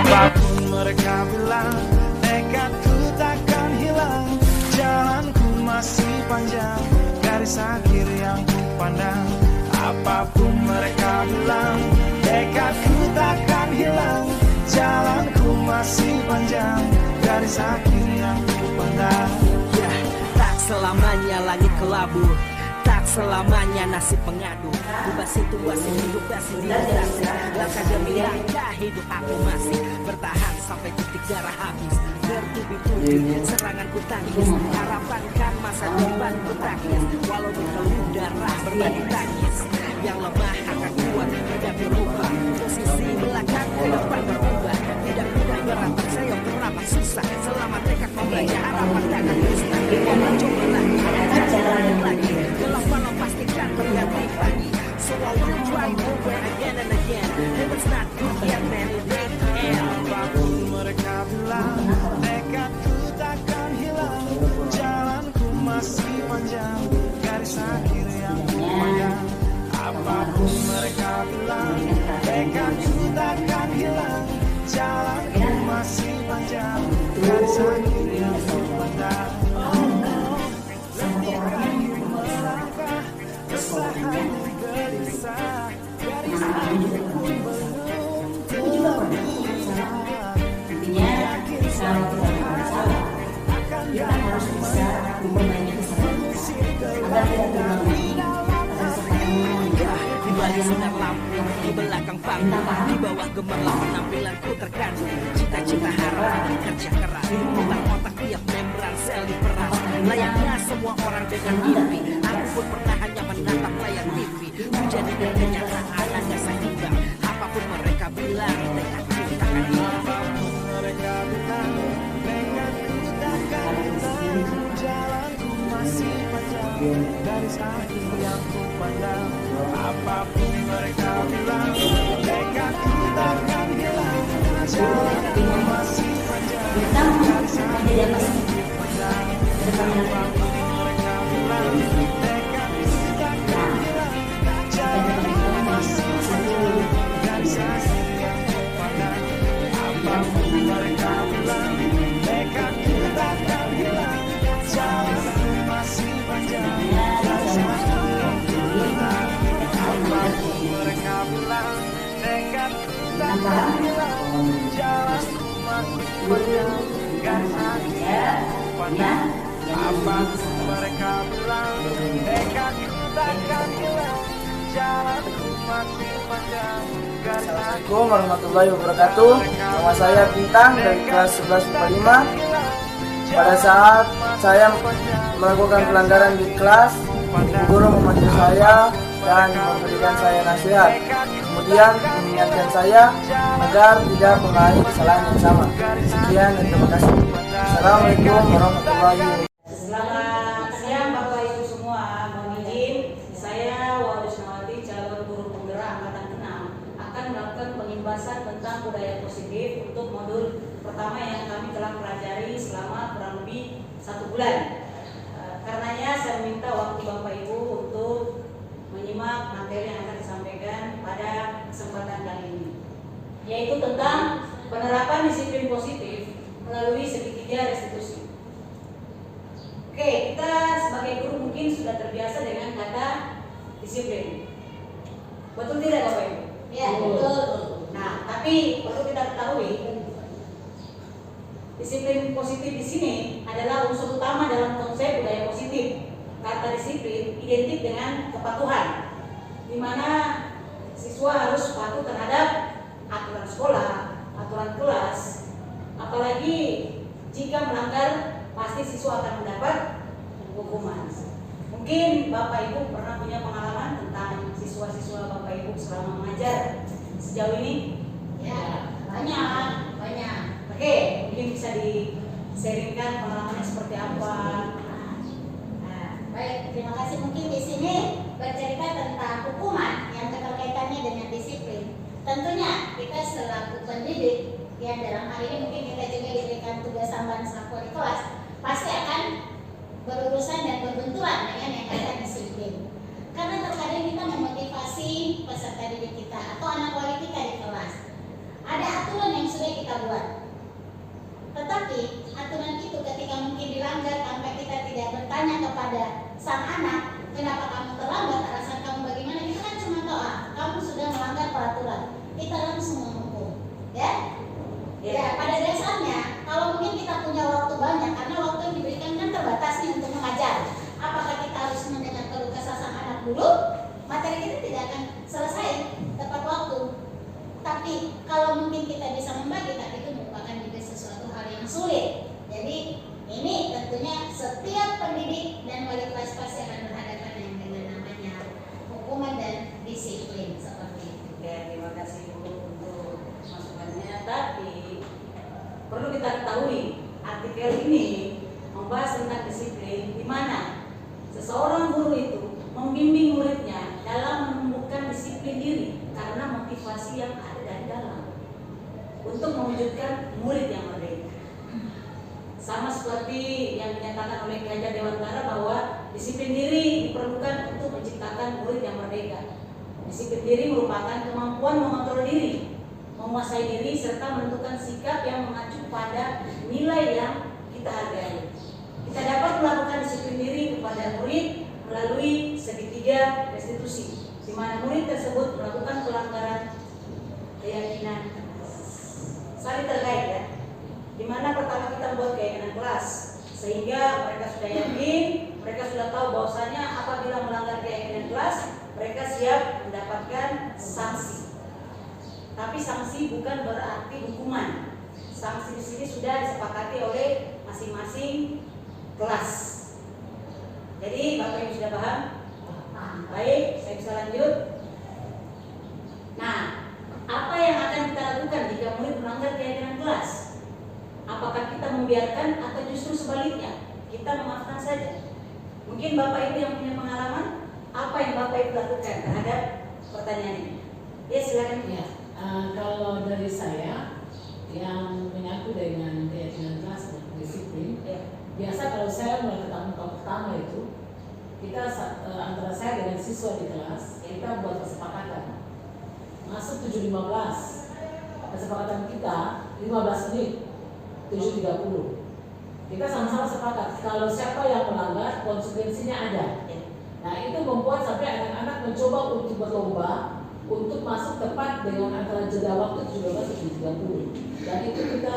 Apapun mereka bilang, nekatku takkan hilang. Jalanku masih panjang, garis akhir yang ku pandang. Apapun mereka bilang, nekatku takkan hilang. Jalanku masih panjang, garis akhir yang ku pandang. Ya, tak selamanya langit kelabu, tak selamanya nasib pengadu. Ubah situasi hidup masih dilintasi. Langkah demi langkah hidup aku masih bertahan sampai titik darah habis. Bertubi-tubi serangan ku tangkis, harapan kan masa depan ku takis. Walau berkeluh darah berbanding tangis, yang lemah akan kuat tidak berubah. Posisi belakang ke depan berubah. Tidak mudah berantak sayang teramat susah. Selama tekad membaca harapan takkan musnah. Kita mencoba lagi, jalan lagi. Gelap malam pastikan berganti pagi. So I will try over again and again. Heaven's not good yet man, it ain't the end. Apapun mereka bilang, nekatku takkan hilang. Jalanku masih panjang, garis akhir yang ku pandang. Apapun mereka bilang, nekatku takkan hilang. Jalanku masih panjang, garis akhir yang ku pandang. Letihkan ku melangkah, resah hati gelisah. Garis akhir pun belum terlihat. Yakin satu hari akan harus bisa memperbaiki kesalahan agar tidak terulang lagi atas apa yang mengalami. Di balik sinar lampu, di belakang panggung, di bawah gemerlap penampilanku terkandung. Cita-cita harapan kerja keras, otak-otak tiap membran sel diperas. Layaknya semua orang dengan mimpi, aku pun pernah hanya menatap layar TV. Menjadikan kenyataan hanya seimbang. Apapun mereka bilang, tekadku takkan hilang. mereka bilang, nekatku takkan hilang. Jalanku masih panjang, garis akhir yang ku pandang. Apapun mereka bilang, nekatku takkan hilang. Jalanku masih panjang, garis akhir yang ku pandang. Apapun mereka bilang, nekatku takkan hilang. Jalanku masih panjang, garis akhir yang ku pandang. Apapun mereka bilang, nekatku takkan hilang. Jalanku masih panjang, garis akhir yang ku pandang. Apapun mereka bilang, nekatku takkan hilang. Jalanku masih panjang, garis akhir yang ku pandang. Apapun mereka bilang, nekatku takkan hilang. Jalanku masih panjang, garis akhir. Assalamualaikum warahmatullahi wabarakatuh. Nama saya Bintang dari kelas 11 IPA 5. Pada saat saya melakukan pelanggaran di kelas, guru memanggil saya dan memberikan saya nasihat. Kemudian mengingatkan saya agar tidak mengulangi kesalahan yang sama. Sekian dan terima kasih. Assalamualaikum warahmatullahi wabarakatuh. Selamat siang Bapak Ibu semua. Mohon izin, saya Warisnawati, calon guru penggerak angkatan 6, akan melakukan pengimbasan tentang budaya positif untuk modul pertama yang kami telah pelajari selama kurang lebih 1 bulan. Karenanya saya meminta waktu Bapak Ibu untuk menyimak materi yang akan disampaikan pada kesempatan kali ini, yaitu tentang penerapan disiplin positif melalui segitiga restitusi. Oke, kita sebagai guru mungkin sudah terbiasa dengan kata disiplin. Betul tidak Bapak Ibu? Ya, betul. Nah, tapi perlu kita ketahui, disiplin positif di sini adalah unsur utama dalam konsep budaya positif. Kata disiplin identik dengan kepatuhan, di mana siswa harus patuh terhadap aturan sekolah, aturan kelas, apalagi jika melanggar pasti siswa akan mendapat hukuman. Mungkin Bapak Ibu pernah punya pengalaman tentang siswa-siswa Bapak Ibu selama mengajar sejauh ini? Ya, banyak. Oke, mungkin bisa di-sharingkan pengalamannya seperti apa? Baik, terima kasih. Mungkin di sini bercerita tentang hukuman yang keterkaitannya dengan disiplin. Tentunya kita selaku pendidik, yang dalam hal ini mungkin kita juga diberikan tugas tambahan selaku di kelas, pasti akan berurusan dan berbenturan dengan yang kata disiplin. Karena terkadang kita memotivasi peserta didik kita atau anak wali kita di kelas. Ada aturan yang sudah kita kita buat. Tetapi aturan itu ketika mungkin dilanggar tanpa kita tidak bertanya kepada sang anak, kenapa kamu terlambat, alasan kamu bagaimana, kita kan cuma tahu kamu sudah melanggar peraturan, kita langsung menghukum, ya. Ya, pada dasarnya kalau mungkin kita punya waktu banyak, karena waktu yang diberikan kan terbatas nih untuk mengajar. Apakah kita harus mendengar keluh kesah sang anak dulu? Materi kita tidak akan selesai tepat waktu. Tapi kalau mungkin kita bisa membagi, tapi itu merupakan juga sesuatu hal yang sulit. Jadi ini tentunya setiap pendidik dan wali kelas pasti akan berhadapan dengan namanya hukuman dan disiplin seperti itu. Ya, terima kasih Bu untuk masukannya. Tapi perlu kita ketahui artikel ini membahas tentang disiplin, di mana seseorang guru itu membimbing muridnya dalam menumbuhkan disiplin diri karena motivasi yang ada dari dalam untuk mewujudkan murid yang merdeka. Sama seperti yang dinyatakan oleh Ki Hajar Dewantara bahwa disiplin diri diperlukan untuk menciptakan murid yang merdeka. Disiplin diri merupakan kemampuan mengontrol diri, menguasai diri, serta menentukan sikap yang mengacu pada nilai yang kita hargai. Kita dapat melakukan disiplin diri kepada murid melalui segitiga restitusi, di mana murid tersebut melakukan pelanggaran keyakinan saling terkait, ya. Di mana pertama kita membuat keyakinan kelas, sehingga mereka sudah yakin, mereka sudah tahu bahwasanya apabila melanggar keyakinan kelas, mereka siap mendapatkan sanksi. Tapi sanksi bukan berarti hukuman. Sanksi di sini sudah disepakati oleh masing-masing kelas. Jadi Bapak Ibu sudah paham? Baik, saya bisa lanjut. Nah, apa yang akan kita lakukan jika murid melanggar keyakinan kelas? Apakah kita membiarkan atau justru sebaliknya kita memaafkan saja? Mungkin Bapak Ibu yang punya pengalaman, apa yang Bapak Ibu lakukan terhadap pertanyaan ini? Ya, silakan. Ya. Kalau dari saya yang menyangkut dengan keyakinan kelas dan disiplin, biasa kalau saya mulai ketemu tahun pertama itu, kita antara saya dengan siswa di kelas, kita buat kesepakatan masuk 7.15, kesepakatan kita 15 menit 7.30. Kita sama-sama sepakat kalau siapa yang melanggar konsekuensinya ada. Nah, itu membuat sampai anak-anak mencoba untuk berlomba untuk masuk tepat dengan antara jeda waktu 17 dan 30. Dan itu kita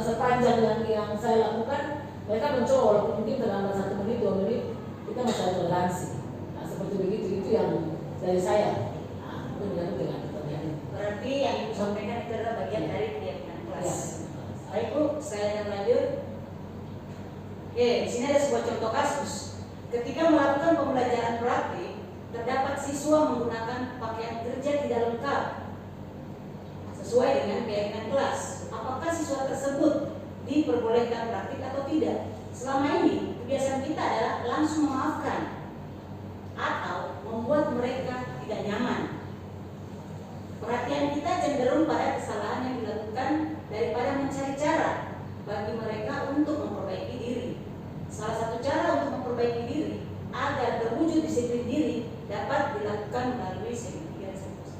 sepanjang yang saya lakukan, mereka mencoba walaupun mungkin terlambat 1 menit, 2 menit, kita masih ada toleransi. Nah, seperti begitu, itu yang dari saya. Nah, itu menyangkut dengan pertanyaan ini. Berarti yang Ibu sampaikan itu adalah bagian dari keyakinan kelas. Ya. Baik Bu, saya akan lanjut. Oke, di sini ada sebuah contoh kasus. Ketika melakukan pembelajaran praktik, terdapat siswa menggunakan pakaian kerja tidak lengkap sesuai dengan keyakinan kelas. Apakah siswa tersebut diperbolehkan praktik atau tidak? Selama ini kebiasaan kita adalah langsung memaafkan atau membuat mereka tidak nyaman. Perhatian kita cenderung pada kesalahan yang dilakukan daripada mencari cara bagi mereka untuk memperbaiki diri. Salah satu cara untuk memperbaiki diri agar terwujud disiplin diri dapat dilakukan melalui segitiga restitusi.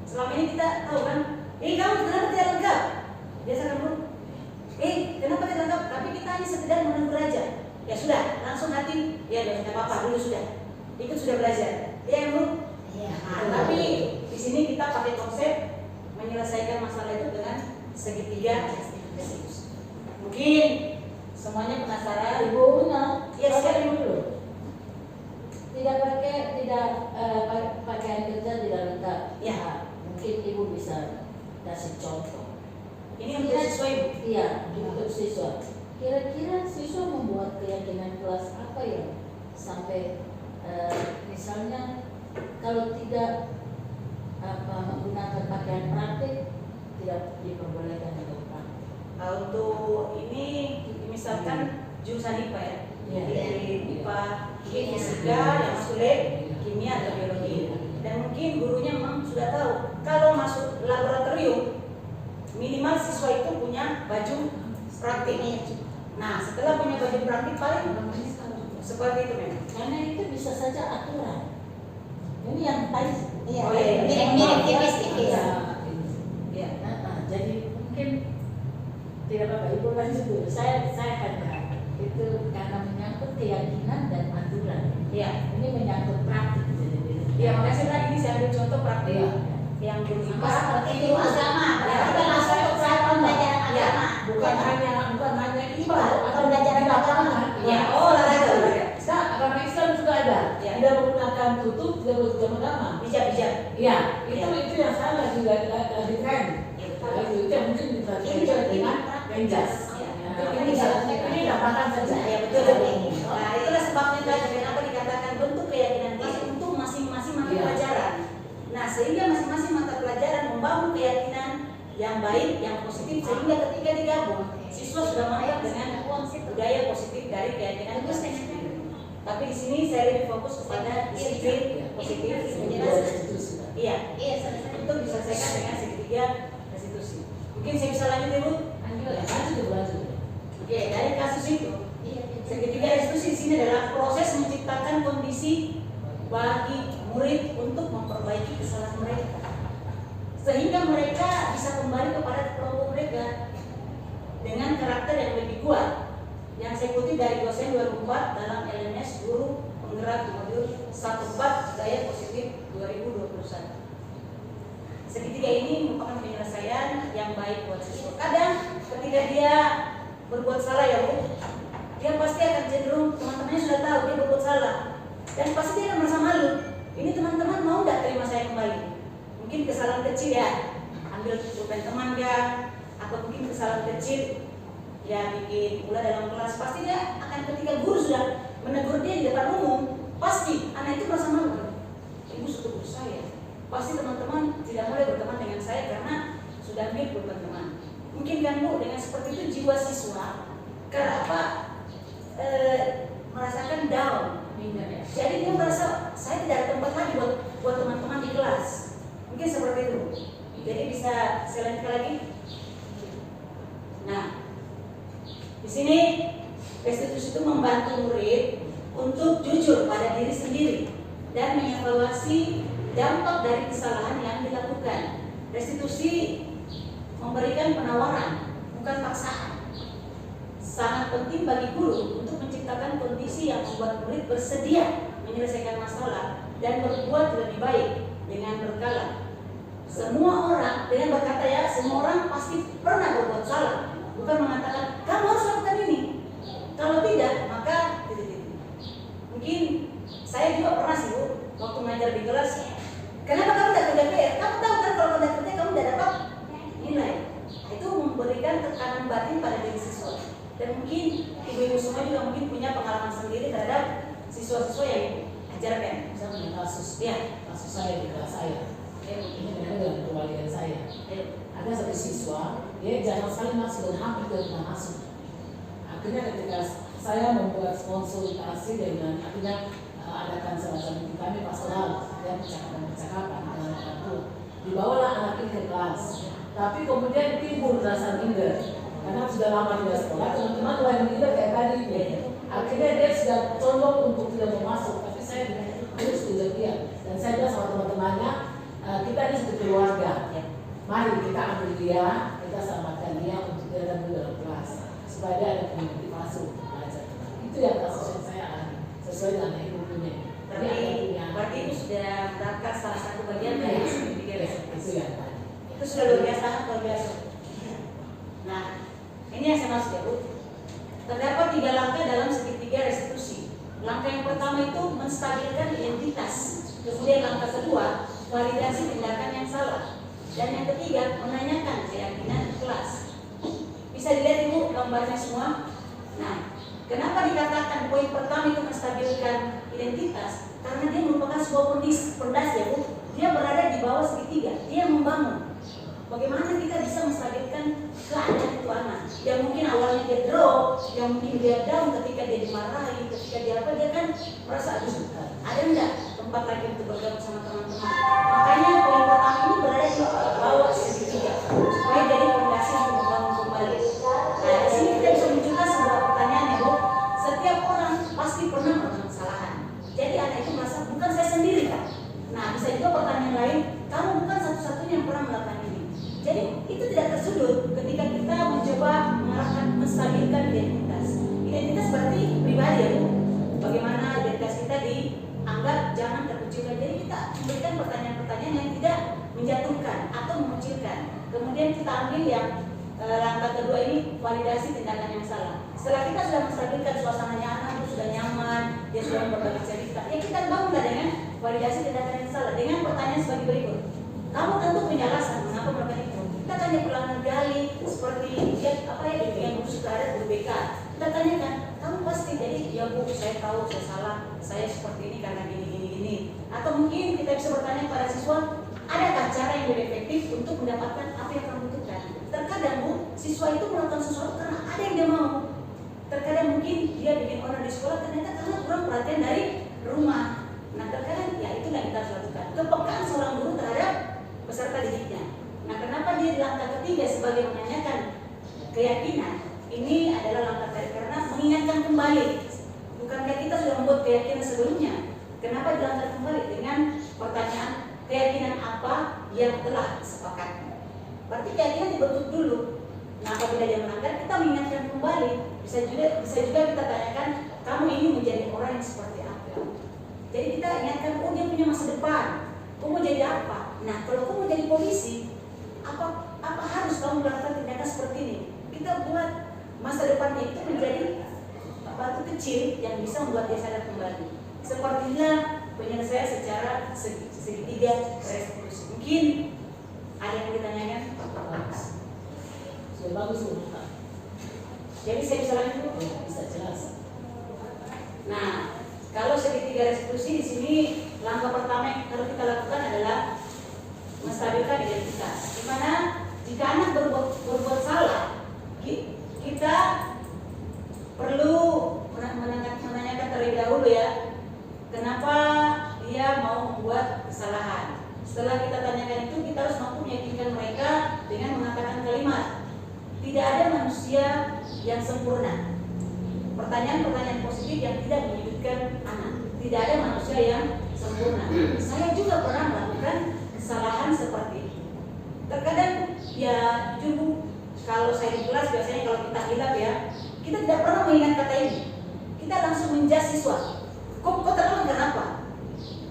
Selama ini kita tahu kan, kamu kenapa tidak lengkap? Biasa kan Bu? Kenapa tidak lengkap? Tapi kita hanya sekedar menegur aja. Ya sudah, langsung hati, ya tidak apa-apa dulu sudah. Ikut sudah belajar. Ya Bu? Iya. Nah, tapi di sini kita pakai konsep menyelesaikan masalah itu dengan segitiga restitusi. Mungkin semuanya penasaran. Ibu benar. Ya, sekali dulu. Tidak pakaian kerja tidak lengkap. Ya. Mungkin Ibu bisa kasih contoh. Ini untuk siswa Ibu. Iya, untuk siswa. Kira-kira siswa membuat keyakinan kelas apa ya? Sampai misalnya kalau tidak menggunakan pakaian praktik tidak diperbolehkan untuk praktik. Untuk ini misalkan jurusan IPA ya. Iya. Di IPA, fisika, yang sulit, kimia atau biologi. Dan mungkin gurunya memang sudah tahu kalau masuk laboratorium minimal siswa itu punya baju praktik. Nah, setelah punya baju praktik paling seperti itu memang. Karena itu bisa saja aturan. Ini yang tadi. Iya, Oh, iya. mirip-mirip tipis-tipis. Ya. Jadi Tidak apa-apa, Ibu lanjut dulu. Saya akan itu karena menyangkut keyakinan dan aturan. Iya. Ini menyangkut praktik. Iya, makanya saya bilang ini saya ambil contoh praktik. Iya. Yang berupa Itu agama, berarti langsung ke pembelajaran agama. Bukan hanya ibadah atau Pembelajaran agama. Iya. Oh, olahraga. Nah, agama Islam juga ada. Ya. Tidak menggunakan tutup, tidak menggunakan agama. Bijak-bijak. Iya, itu yang saya lagi tren. Itu yang mungkin kita dengan penjas. Ini gambaran saja. Ya, betul. Nah, itulah sebabnya tadi kenapa dikatakan bentuk keyakinan kelas untuk masing-masing mata pelajaran. Nah, sehingga masing-masing mata pelajaran membangun keyakinan yang baik, yang positif, sehingga ketika digabung, siswa sudah mantap dengan budaya positif dari keyakinan kelas tersebut. Tapi di sini saya lebih fokus kepada disiplin positif, iya, untuk diselesaikan dengan segitiga restitusi. Mungkin saya bisa lanjut ya Bu? Lanjut. Oke, dari kasus itu, segitiga restitusi di sini adalah proses menciptakan kondisi bagi murid untuk memperbaiki kesalahan mereka, sehingga mereka bisa kembali kepada kelompok mereka dengan karakter yang lebih kuat. Yang saya kutip dari dosen 2004 dalam LMS Guru Penggerak modul 14 Budaya Positif 2021. Segitiga ini merupakan penyelesaian yang baik buat siswa. Kadang ketika dia berbuat salah ya Bu, dia pasti akan cenderung teman-temannya sudah tahu dia berbuat salah dan pasti dia akan merasa malu. Ini teman-teman mau nggak terima saya kembali? Mungkin kesalahan kecil ya, ambil pulpen teman kan, atau mungkin kesalahan kecil ya bikin pula dalam kelas. Pasti dia akan ketika guru sudah menegur dia di depan umum, pasti anak itu merasa malu. Ibu sudah guru saya, pasti teman-teman tidak boleh berteman dengan saya karena sudah ambil pulpen teman. Mungkin kan Bu, dengan seperti itu jiwa siswa kenapa merasakan down. Jadi dia merasa saya tidak ada tempat lagi buat teman-teman di kelas. Mungkin seperti itu. Jadi bisa saya lanjutkan lagi. Nah, di sini restitusi itu membantu murid untuk jujur pada diri sendiri dan mengevaluasi dampak dari kesalahan yang dilakukan. Restitusi memberikan penawaran, bukan paksaan. Sangat penting bagi guru untuk menciptakan kondisi yang membuat murid bersedia menyelesaikan masalah dan berbuat lebih baik dengan berkala. Semua orang, dengan berkata ya, semua orang pasti pernah berbuat salah. Bukan mengatakan, kamu harus lakukan ini. Kalau tidak, maka mungkin saya juga pernah sih Bu, waktu ngajar di kelas, kenapa kamu tidak kerja PR? Kamu tahu kan kalau tidak kerja kamu tidak dapat nilai. Itu memberikan tekanan batin pada diri siswa. Dan mungkin ibu-ibu semua juga mungkin punya pengalaman sendiri terhadap siswa-siswa yang ajarkan. Saya punya kasus, Ya, kasus saya di kelas saya. Ini benar dengan kewalian saya. Ada satu siswa, dia jarang sekali masuk dan hampir tidak pernah masuk. Akhirnya ketika saya membuat konsultasi dengan, akhirnya adakan semacam kami pastoral dan percakapan dengan orang tua. Dibawalah anak ini ke kelas, tapi kemudian timbul rasa minder karena sudah lama tidak sekolah, teman-teman mulai minder kayak tadi. Akhirnya dia sudah condong untuk tidak mau masuk, tapi saya terus tidak dia. Dan saya bilang sama teman-temannya, kita ini seperti keluarga. Mari kita ambil dia, kita selamatkan dia untuk dia datang dalam kelas supaya dia ada motivasi untuk belajar. Itu yang kasus yang saya alami sesuai dengan ibu punya. Berarti itu sudah mendapatkan salah satu bagian dari segitiga restitusi. Itu yang tadi. Itu sudah luar biasa, luar biasa. Nah, ini yang saya maksud ya Bu. Terdapat 3 langkah dalam segitiga restitusi. Langkah yang pertama itu menstabilkan identitas. Kemudian langkah kedua, validasi tindakan yang salah. Dan yang ketiga, menanyakan keyakinan kelas. Bisa dilihat Ibu gambarnya semua. Nah, kenapa dikatakan poin pertama itu menstabilkan identitas? Karena dia merupakan sebuah pondasi ya Bu. Dia berada di bawah segitiga, dia membangun. Bagaimana kita bisa menstabilkan keadaan itu anak yang mungkin awalnya dia drop, yang mungkin dia down ketika dia dimarahi, ketika dia apa, dia kan merasa aduh, ada enggak tempat lagi untuk bergabung sama teman-teman. Makanya poin pertama ini berada di bawah segitiga supaya jadi fondasi untuk membangun kembali. Nah, di sini kita bisa munculkan sebuah pertanyaan ya Bu. Setiap orang pasti pernah melakukan kesalahan. Jadi anak itu merasa bukan saya sendiri kan. Nah, bisa juga pertanyaan lain, kamu bukan satu-satunya yang pernah melakukan ini. Jadi itu itu tidak tersudut ketika kita mencoba menstabilkan identitas. Identitas berarti pribadi ya Bu. Bagaimana identitas kita dianggap jangan terkucilkan. Jadi kita memberikan pertanyaan-pertanyaan yang tidak menjatuhkan atau mengucilkan. Kemudian kita ambil yang langkah kedua ini, validasi tindakan yang salah. Setelah kita sudah menstabilkan suasananya, anak itu sudah nyaman, dia sudah berbagi cerita, ya kita bangunlah dengan validasi tindakan yang salah dengan pertanyaan sebagai berikut. Kamu tentu punya alasan mengapa melakukan itu. Kita tanya pelanggan gali seperti dia apa ya yang suka ada guru BK. Kita tanyakan, kamu pasti jadi ya Bu, saya tahu saya salah, saya seperti ini karena gini. Atau mungkin kita bisa bertanya kepada siswa, adakah cara yang lebih efektif untuk mendapatkan apa yang kamu butuhkan? Terkadang Bu, siswa itu melakukan sesuatu karena ada yang dia mau. Terkadang mungkin dia bikin honor di sekolah ternyata karena kurang perhatian dari rumah. Nah terkadang ya itulah yang kita harus lakukan. Kepekaan seorang guru terhadap peserta didiknya. Nah kenapa dia di langkah ketiga sebagai menanyakan keyakinan? Ini adalah langkah terakhir karena mengingatkan kembali. Bukankah kita sudah membuat keyakinan sebelumnya? Kenapa dilantar kembali dengan pertanyaan keyakinan apa yang telah disepakati? Berarti keyakinan dibentuk dulu. Nah apabila dia melanggar, kita mengingatkan kembali. Bisa juga kita tanyakan, kamu ini menjadi orang yang seperti apa? Jadi kita ingatkan, oh dia punya masa depan. Kamu mau jadi apa? Nah kalau kamu mau jadi polisi, apa harus kamu melakukan tindakan seperti ini? Kita buat masa depannya itu menjadi batu kecil yang bisa membuat dia sadar kembali. Sepertinya penyelesaian secara segitiga restitusi. Mungkin ada yang ditanyakan? Sudah bagus Bu. Jadi saya bisa lanjut Bu? Bisa jelas. Nah, kalau segitiga restitusi di sini langkah pertama yang harus kita lakukan adalah menstabilkan identitas. Di mana jika anak berbuat salah, kita perlu menanyakan terlebih dahulu ya, kenapa dia mau membuat kesalahan. Setelah kita tanyakan itu, kita harus mampu meyakinkan mereka dengan mengatakan kalimat, tidak ada manusia yang sempurna. Pertanyaan-pertanyaan positif yang tidak menyudutkan anak. Tidak ada manusia yang sempurna. Saya juga pernah melakukan kesalahan seperti itu. Terkadang ya jujur, kalau saya di kelas biasanya kalau kita hilap ya, kita tidak pernah mengingat kata ini. Kita langsung menjudge siswa. Kok terlalu kenapa?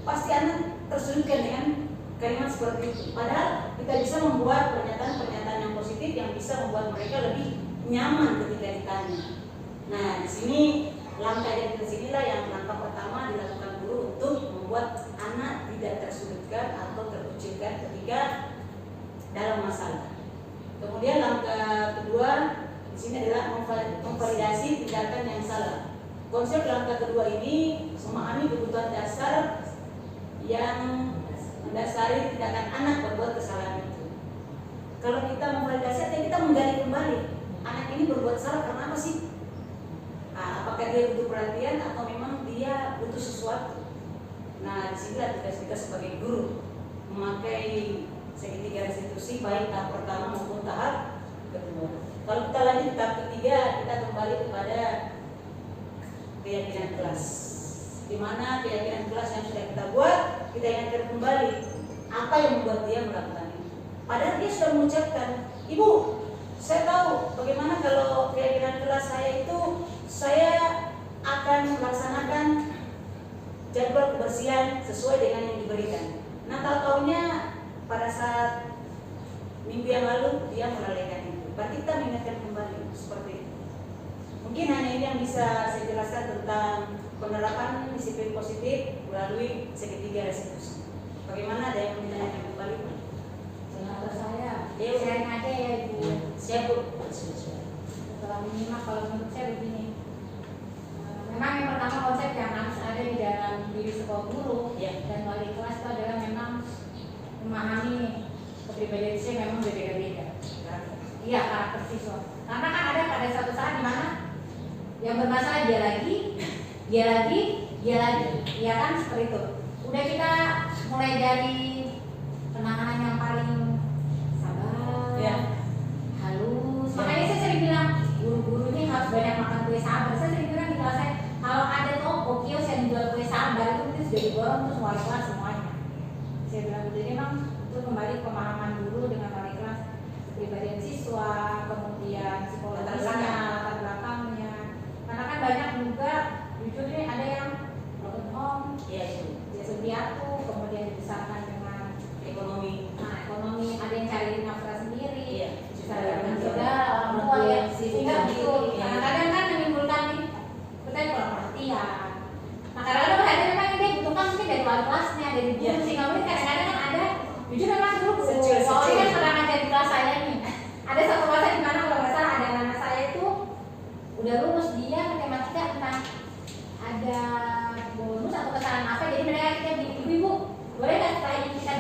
Pasti anak tersudutkan dengan kalimat seperti itu. Padahal kita bisa membuat pernyataan-pernyataan yang positif yang bisa membuat mereka lebih nyaman ketika ditanya. Nah, di sini langkah yang disinilah yang langkah pertama dilakukan guru untuk membuat anak tidak tersudutkan atau terkucilkan ketika dalam masalah. Kemudian langkah kedua di sini adalah memvalidasi tindakan yang salah. Konsep langkah kedua ini memahami kebutuhan dasar yang mendasari tindakan anak berbuat kesalahan itu. Kalau kita memvalidasi, artinya kita menggali kembali anak ini berbuat salah karena apa sih? Apakah dia butuh perhatian atau memang dia butuh sesuatu? Nah, disinilah tugas kita sebagai guru memakai segitiga restitusi baik tahap pertama maupun tahap kedua. Kalau kita lanjut tahap ketiga, kita kembali kepada keyakinan kelas. Di mana keyakinan kelas yang sudah kita buat, kita ingatkan kembali apa yang membuat dia melakukan itu. Padahal dia sudah mengucapkan, Ibu, saya tahu bagaimana kalau keyakinan kelas saya itu saya akan melaksanakan jadwal kebersihan sesuai dengan yang diberikan. Nah, tahu-taunya pada saat minggu yang lalu dia melalaikan itu. Berarti kita mengingatkan kembali seperti itu. Mungkin hanya ini yang bisa saya jelaskan tentang penerapan disiplin positif melalui segitiga restitusi. Bagaimana, ada yang menanyakan kembali? Kalau saya, Ya, sharing aja ya Ibu. siap Bu. Setelah minimal kalau menurut saya begini, memang yang pertama konsep yang harus ada di dalam diri sebuah guru Ya. dan wali kelas itu adalah memang memahami kepribadian siswa memang berbeda-beda. Iya, karakter siswa. Karena kan ada pada suatu saat di mana yang bermasalah dia lagi, ya kan seperti itu. Udah kita mulai dari penanganan yang paling sabar, Ya. halus. Makanya saya sering bilang guru-guru ini harus banyak makan kue sabar. Saya sering bilang di kelas saya, kalau ada toko kios yang jual kue sabar itu sudah diborong terus wali kelas semuanya. Saya bilang jadi memang itu kembali pemahaman guru dengan wali kelas. kepribadian siswa, kemudian psikologisnya, latar belakangnya. Karena kan banyak juga, jujur nih ada yang broken home, yatim piatu, kemudian dibesarkan dengan ekonomi. Nah, ekonomi ada yang cari nafkah sendiri, dengan saudara, orang tua ya, sehingga gitu. Kadang-kadang kan menimbulkan kita kurang perhatian. Nah, kadang-kadang perhatian memang dia butuhkan mungkin dari wali kelasnya, dari guru, sehingga mungkin kadang-kadang kan ada, jujur memang dulu soalnya kan pernah ngajar di kelas saya nih. Ada satu masa di mana kalau nggak salah ada anak saya itu udah lulus, dia matematika tentang ada bonus atau kesalahan apa, jadi mereka kita bikin ibu boleh nggak setelah ini kita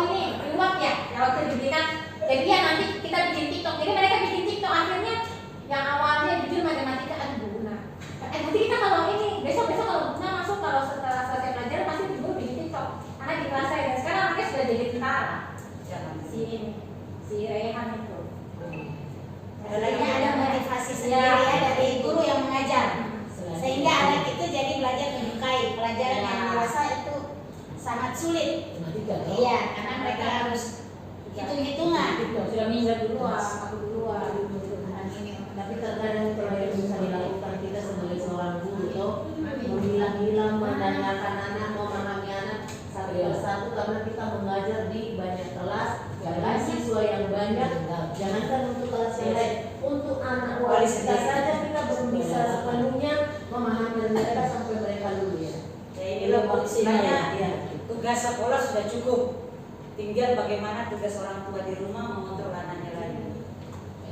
ini reward ya waktu diberikan, jadi ya nanti kita bikin TikTok, jadi mereka bikin TikTok, akhirnya yang awalnya jujur matematika aduh berguna, nanti kita kalau ini besok kalau Buna masuk, kalau setelah selesai pelajaran pasti ibu bikin TikTok karena di kelas saya, dan sekarang anaknya sudah jadi tentara si Rehan itu. Sebenarnya ada motivasi sendiri ya dari guru yang mengajar, sehingga anak itu jadi belajar menyukai pelajaran yang merasa itu sangat sulit. Iya, karena mereka harus hitung-hitungan. Sudah minta duluan, Aku duluan. Tapi terkadang kalau yang bisa dilakukan kita sebagai seorang guru itu memilah-milah, menanyakan anak, memahami anak satu persatu, karena kita mengajar di banyak kelas, dengan siswa yang banyak. Jangankan untuk kelas yang lain, untuk anak wali kita saja kita belum bisa sepenuhnya memahami mereka sampai mereka lulus ya. Inilah sebenarnya tugas sekolah sudah cukup, tinggal bagaimana tugas orang tua di rumah mengontrol anaknya lagi.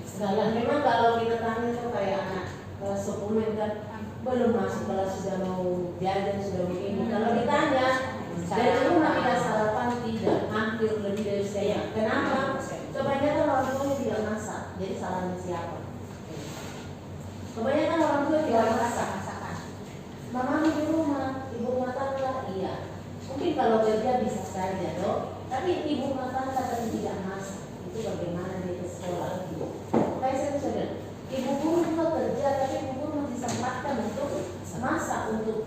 Sekarang memang kalau kita tanya tuh kayak anak kelas 10 kan belum masuk kelas sudah mau jajan, sudah begini. Kalau ditanya dari rumah kita sarapan tidak, hampir lebih dari saya. Kenapa? Kebanyakan orang tua tidak masak, jadi salahnya siapa? Kebanyakan orang tua tidak masak. Mama di rumah, ibu rumah tangga, iya. Mungkin kalau kerja bisa saja dong, tapi ibu rumah tangga tapi tidak masak, itu bagaimana dia ke sekolah gitu. Kayak saya bisa bilang, ibu guru juga kerja, tapi ibu guru masih sempatkan untuk masak untuk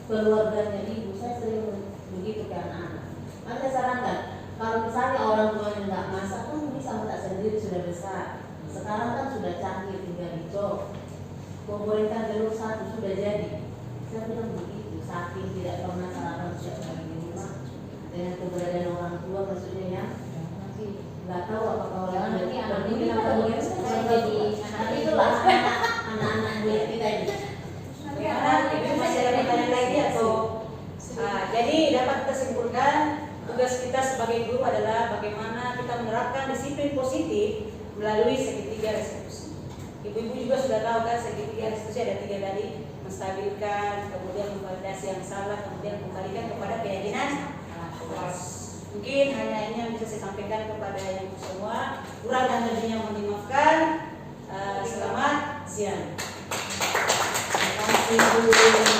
keluarganya ibu. Saya sering begitu ke anak-anak. Maka sarankan, kalau misalnya orang tuanya nggak masak, kan bisa masak sendiri sudah besar. Sekarang kan sudah canggih, tinggal dicop. Gorengkan telur satu sudah jadi. Saya bilang begitu, saking tidak pernah sarapan setiap hari di rumah. Dengan keberadaan orang tua maksudnya ya. Nggak tahu apakah orang nanti anak ini kita boleh jadi tapi itulah anak-anak muda kita ini. Bagaimana ibu masih ada pertanyaan lagi atau? Jadi dapat kita simpulkan tugas kita sebagai guru adalah bagaimana kita menerapkan disiplin positif melalui segitiga restitusi. Ibu-ibu juga sudah tahu kan segitiga restitusi ada 3 tadi, menstabilkan, kemudian memvalidasi yang salah, kemudian kembalikan kepada keyakinan. Mungkin hanya ini yang bisa saya sampaikan kepada ibu semua. Kurang dan lebihnya mohon dimaafkan. Selamat siang. Terima kasih.